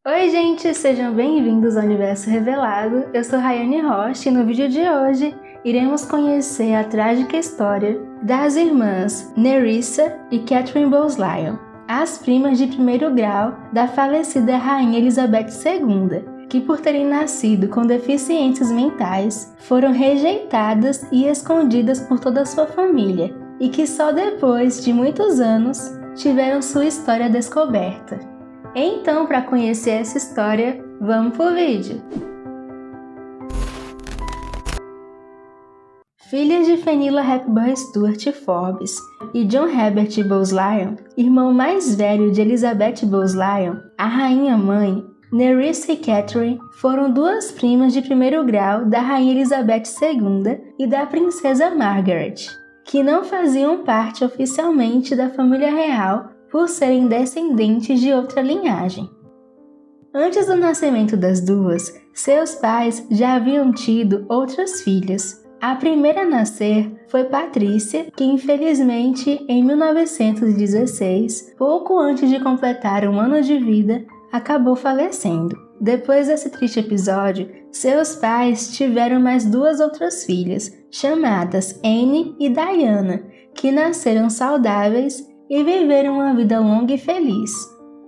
Oi gente, sejam bem-vindos ao Universo Revelado. Eu sou Rayane Rocha e no vídeo de hoje iremos conhecer a trágica história das irmãs Nerissa e Catherine Bowes-Lyon, as primas de primeiro grau da falecida Rainha Elizabeth II, que por terem nascido com deficiências mentais foram rejeitadas e escondidas por toda a sua família e que só depois de muitos anos tiveram sua história descoberta. Então, para conhecer essa história, vamos pro vídeo! Filha de Fenilla Hepburn Stuart Forbes e John Herbert Bowes-Lyon, irmão mais velho de Elizabeth Bowes-Lyon, a rainha-mãe, Nerissa e Catherine foram duas primas de primeiro grau da Rainha Elizabeth II e da Princesa Margaret, que não faziam parte oficialmente da família real por serem descendentes de outra linhagem. Antes do nascimento das duas, seus pais já haviam tido outras filhas. A primeira a nascer foi Patrícia, que infelizmente em 1916, pouco antes de completar um ano de vida, acabou falecendo. Depois desse triste episódio, seus pais tiveram mais duas outras filhas, chamadas Anne e Diana, que nasceram saudáveis e viveram uma vida longa e feliz.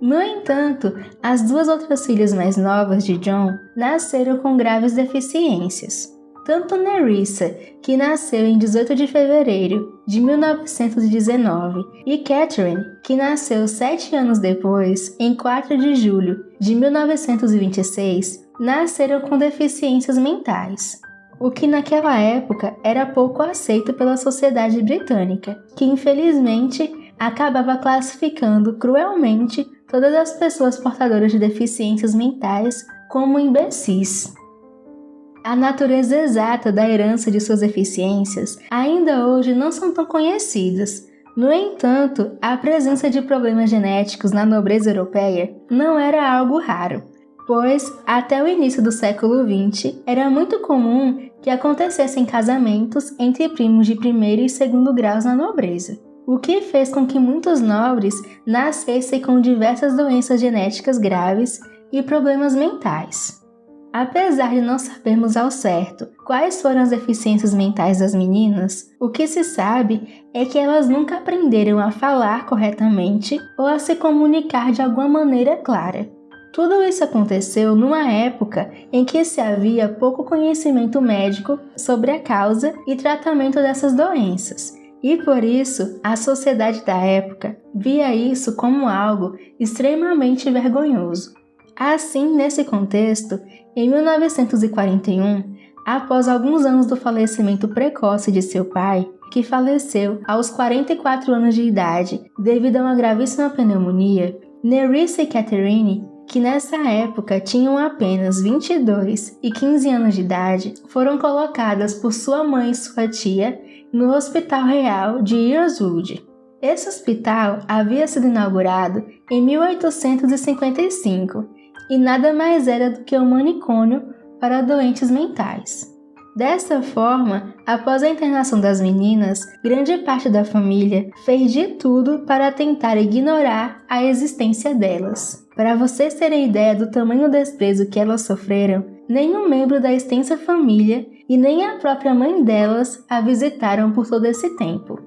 No entanto, as duas outras filhas mais novas de John nasceram com graves deficiências. Tanto Nerissa, que nasceu em 18 de fevereiro de 1919, e Catherine, que nasceu 7 anos depois, em 4 de julho de 1926, nasceram com deficiências mentais, o que naquela época era pouco aceito pela sociedade britânica, que infelizmente acabava classificando cruelmente todas as pessoas portadoras de deficiências mentais como imbecis. A natureza exata da herança de suas deficiências ainda hoje não são tão conhecidas. No entanto, a presença de problemas genéticos na nobreza europeia não era algo raro, pois até o início do século XX era muito comum que acontecessem casamentos entre primos de primeiro e segundo graus na nobreza, o que fez com que muitos nobres nascessem com diversas doenças genéticas graves e problemas mentais. Apesar de não sabermos ao certo quais foram as deficiências mentais das meninas, o que se sabe é que elas nunca aprenderam a falar corretamente ou a se comunicar de alguma maneira clara. Tudo isso aconteceu numa época em que se havia pouco conhecimento médico sobre a causa e tratamento dessas doenças, e por isso a sociedade da época via isso como algo extremamente vergonhoso. Assim, nesse contexto, em 1941, após alguns anos do falecimento precoce de seu pai, que faleceu aos 44 anos de idade devido a uma gravíssima pneumonia, Nerissa e Catherine, que nessa época tinham apenas 22 e 15 anos de idade, foram colocadas por sua mãe e sua tia no Hospital Real de Earswood. Esse hospital havia sido inaugurado em 1855 e nada mais era do que um manicômio para doentes mentais. Dessa forma, após a internação das meninas, grande parte da família fez de tudo para tentar ignorar a existência delas. Para vocês terem ideia do tamanho desprezo que elas sofreram, nenhum membro da extensa família e nem a própria mãe delas a visitaram por todo esse tempo.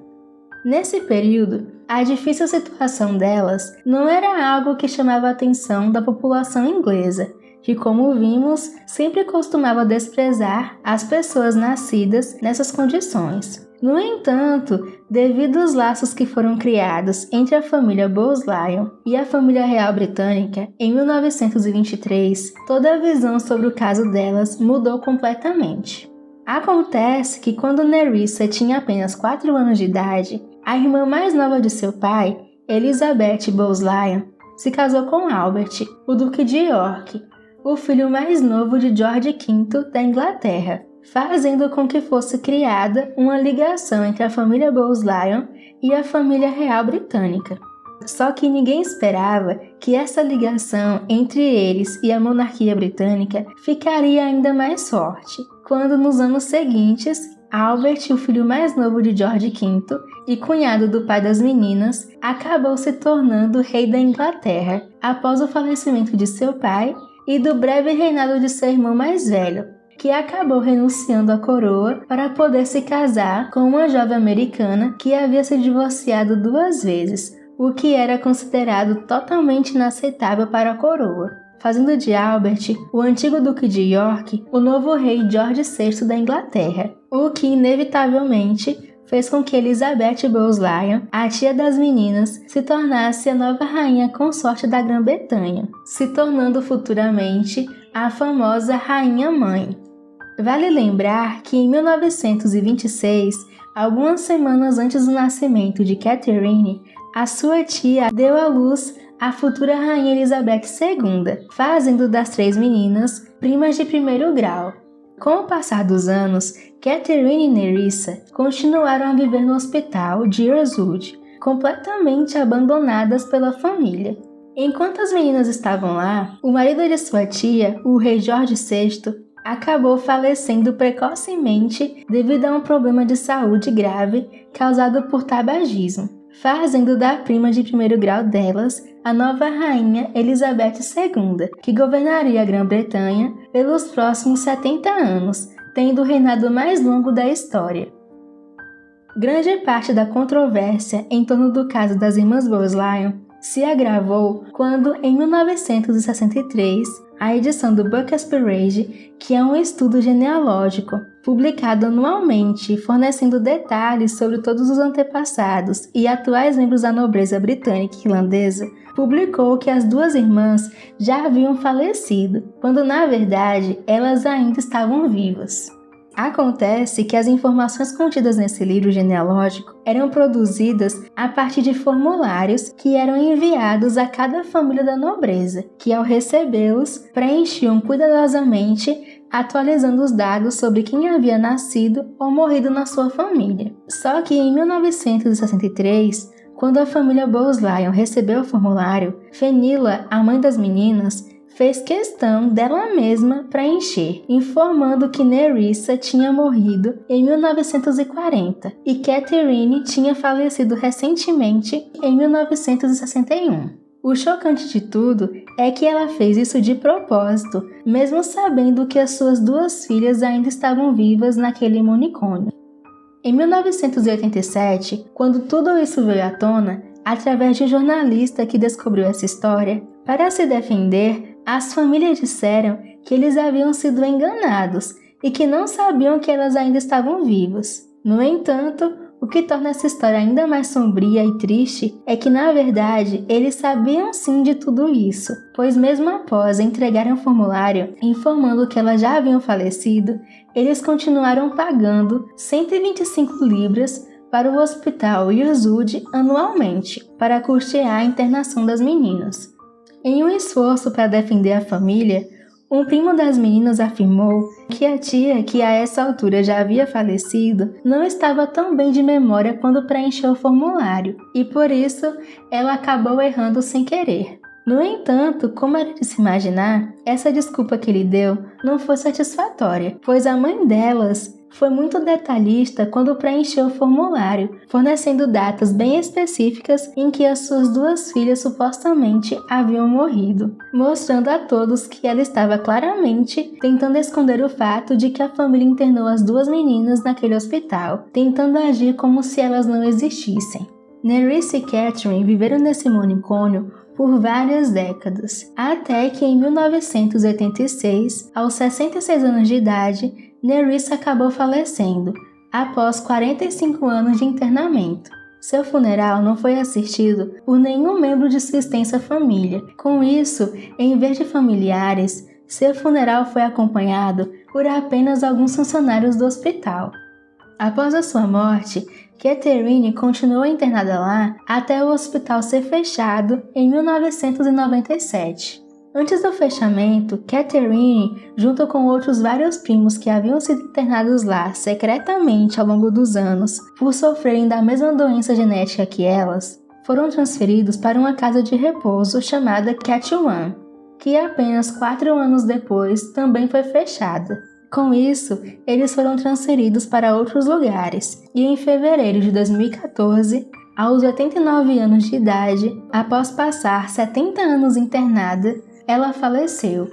Nesse período, a difícil situação delas não era algo que chamava a atenção da população inglesa, que, como vimos, sempre costumava desprezar as pessoas nascidas nessas condições. No entanto, devido aos laços que foram criados entre a família Bowes-Lyon e a família real britânica, em 1923, toda a visão sobre o caso delas mudou completamente. Acontece que quando Nerissa tinha apenas 4 anos de idade, a irmã mais nova de seu pai, Elizabeth Bowes-Lyon, se casou com Albert, o Duque de York, o filho mais novo de George V da Inglaterra, fazendo com que fosse criada uma ligação entre a família Bowes-Lyon e a família real britânica. Só que ninguém esperava que essa ligação entre eles e a monarquia britânica ficaria ainda mais forte, quando nos anos seguintes Albert, o filho mais novo de George V e cunhado do pai das meninas, acabou se tornando rei da Inglaterra após o falecimento de seu pai e do breve reinado de seu irmão mais velho, que acabou renunciando à coroa para poder se casar com uma jovem americana que havia se divorciado 2 vezes, o que era considerado totalmente inaceitável para a coroa, fazendo de Albert, o antigo Duque de York, o novo rei George VI da Inglaterra, o que inevitavelmente fez com que Elizabeth Bowes-Lyon, a tia das meninas, se tornasse a nova rainha consorte da Grã-Bretanha, se tornando futuramente a famosa Rainha Mãe. Vale lembrar que em 1926, algumas semanas antes do nascimento de Catherine, a sua tia deu à luz a futura Rainha Elizabeth II, fazendo das 3 meninas primas de primeiro grau. Com o passar dos anos, Catherine e Nerissa continuaram a viver no hospital de Earlswood, completamente abandonadas pela família. Enquanto as meninas estavam lá, o marido de sua tia, o rei George VI, acabou falecendo precocemente devido a um problema de saúde grave causado por tabagismo, fazendo da prima de primeiro grau delas a nova rainha Elizabeth II, que governaria a Grã-Bretanha pelos próximos 70 anos, tendo o reinado mais longo da história. Grande parte da controvérsia em torno do caso das irmãs Bowes-Lyon se agravou quando, em 1963, a edição do Book Aspirage, que é um estudo genealógico publicado anualmente fornecendo detalhes sobre todos os antepassados e atuais membros da nobreza britânica e irlandesa, publicou que as 2 irmãs já haviam falecido, quando na verdade elas ainda estavam vivas. Acontece que as informações contidas nesse livro genealógico eram produzidas a partir de formulários que eram enviados a cada família da nobreza, que ao recebê-los preenchiam cuidadosamente, atualizando os dados sobre quem havia nascido ou morrido na sua família. Só que em 1963, quando a família Bowes-Lyon recebeu o formulário, Fenilla, a mãe das meninas, fez questão dela mesma preencher, informando que Nerissa tinha morrido em 1940 e Catherine tinha falecido recentemente em 1961. O chocante de tudo é que ela fez isso de propósito, mesmo sabendo que as suas 2 filhas ainda estavam vivas naquele manicômio. Em 1987, quando tudo isso veio à tona, através de um jornalista que descobriu essa história, para se defender, as famílias disseram que eles haviam sido enganados e que não sabiam que elas ainda estavam vivas. No entanto, o que torna essa história ainda mais sombria e triste é que, na verdade, eles sabiam sim de tudo isso, pois mesmo após entregarem um formulário informando que elas já haviam falecido, eles continuaram pagando 125 libras para o hospital Earlswood anualmente, para custear a internação das meninas. Em um esforço para defender a família, um primo das meninas afirmou que a tia, que a essa altura já havia falecido, não estava tão bem de memória quando preencheu o formulário, e por isso ela acabou errando sem querer. No entanto, como era de se imaginar, essa desculpa que ele deu não foi satisfatória, pois a mãe delas foi muito detalhista quando preencheu o formulário, fornecendo datas bem específicas em que as suas 2 filhas supostamente haviam morrido, mostrando a todos que ela estava claramente tentando esconder o fato de que a família internou as 2 meninas naquele hospital, tentando agir como se elas não existissem. Nerissa e Catherine viveram nesse manicômio por várias décadas, até que em 1986, aos 66 anos de idade, Nerissa acabou falecendo, após 45 anos de internamento. Seu funeral não foi assistido por nenhum membro de sua extensa família. Com isso, em vez de familiares, seu funeral foi acompanhado por apenas alguns funcionários do hospital. Após a sua morte, Catherine continuou internada lá até o hospital ser fechado em 1997. Antes do fechamento, Catherine, junto com outros vários primos que haviam sido internados lá secretamente ao longo dos anos por sofrerem da mesma doença genética que elas, foram transferidos para uma casa de repouso chamada Cat One, que apenas 4 anos depois também foi fechada. Com isso, eles foram transferidos para outros lugares e em fevereiro de 2014, aos 89 anos de idade, após passar 70 anos internada, ela faleceu.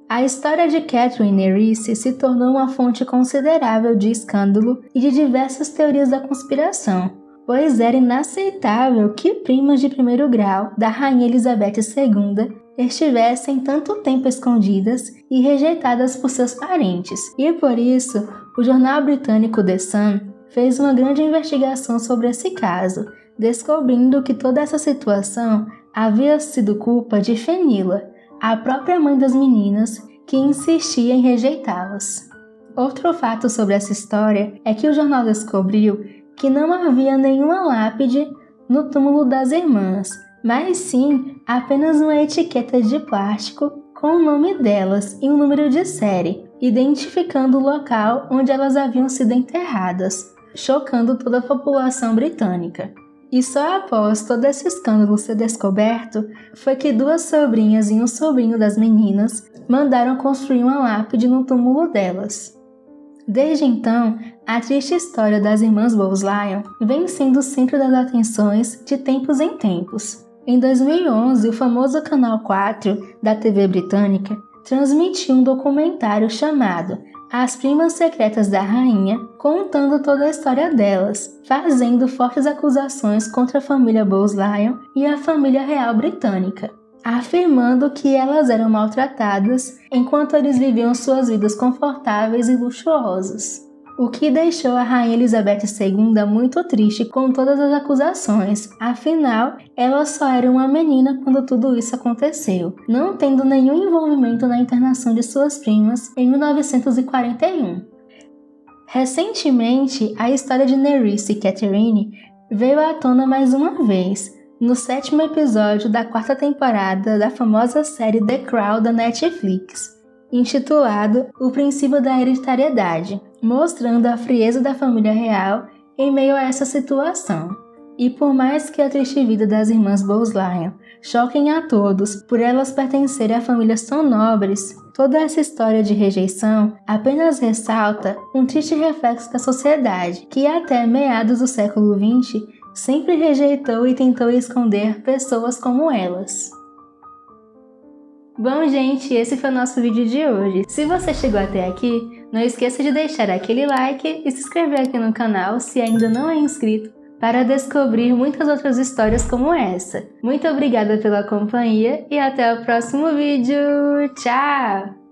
A história de Catherine Nerisse se tornou uma fonte considerável de escândalo e de diversas teorias da conspiração, pois era inaceitável que primas de primeiro grau da Rainha Elizabeth II estivessem tanto tempo escondidas e rejeitadas por seus parentes. E por isso, o jornal britânico The Sun fez uma grande investigação sobre esse caso, descobrindo que toda essa situação havia sido culpa de Fenilla, a própria mãe das meninas, que insistia em rejeitá-las. Outro fato sobre essa história é que o jornal descobriu que não havia nenhuma lápide no túmulo das irmãs, mas sim apenas uma etiqueta de plástico com o nome delas e um número de série, identificando o local onde elas haviam sido enterradas, chocando toda a população britânica. E só após todo esse escândalo ser descoberto, foi que 2 sobrinhas e um sobrinho das meninas mandaram construir uma lápide no túmulo delas. Desde então, a triste história das irmãs Bowes-Lyon vem sendo o centro das atenções de tempos em tempos. Em 2011, o famoso Canal 4 da TV britânica transmitiu um documentário chamado As Primas Secretas da Rainha, contando toda a história delas, fazendo fortes acusações contra a família Bowes-Lyon e a família real britânica, afirmando que elas eram maltratadas enquanto eles viviam suas vidas confortáveis e luxuosas. O que deixou a Rainha Elizabeth II muito triste com todas as acusações, afinal, ela só era uma menina quando tudo isso aconteceu, não tendo nenhum envolvimento na internação de suas primas em 1941. Recentemente, a história de Nerisse e Catherine veio à tona mais uma vez, no 7º episódio da 4ª temporada da famosa série The Crown da Netflix, intitulado O Princípio da Hereditariedade, mostrando a frieza da família real em meio a essa situação. E por mais que a triste vida das irmãs Bowes-Lyon choquem a todos por elas pertencerem a famílias tão nobres, toda essa história de rejeição apenas ressalta um triste reflexo da sociedade, que até meados do século XX sempre rejeitou e tentou esconder pessoas como elas. Bom, gente, esse foi o nosso vídeo de hoje. Se você chegou até aqui, não esqueça de deixar aquele like e se inscrever aqui no canal se ainda não é inscrito, para descobrir muitas outras histórias como essa. Muito obrigada pela companhia e até o próximo vídeo. Tchau!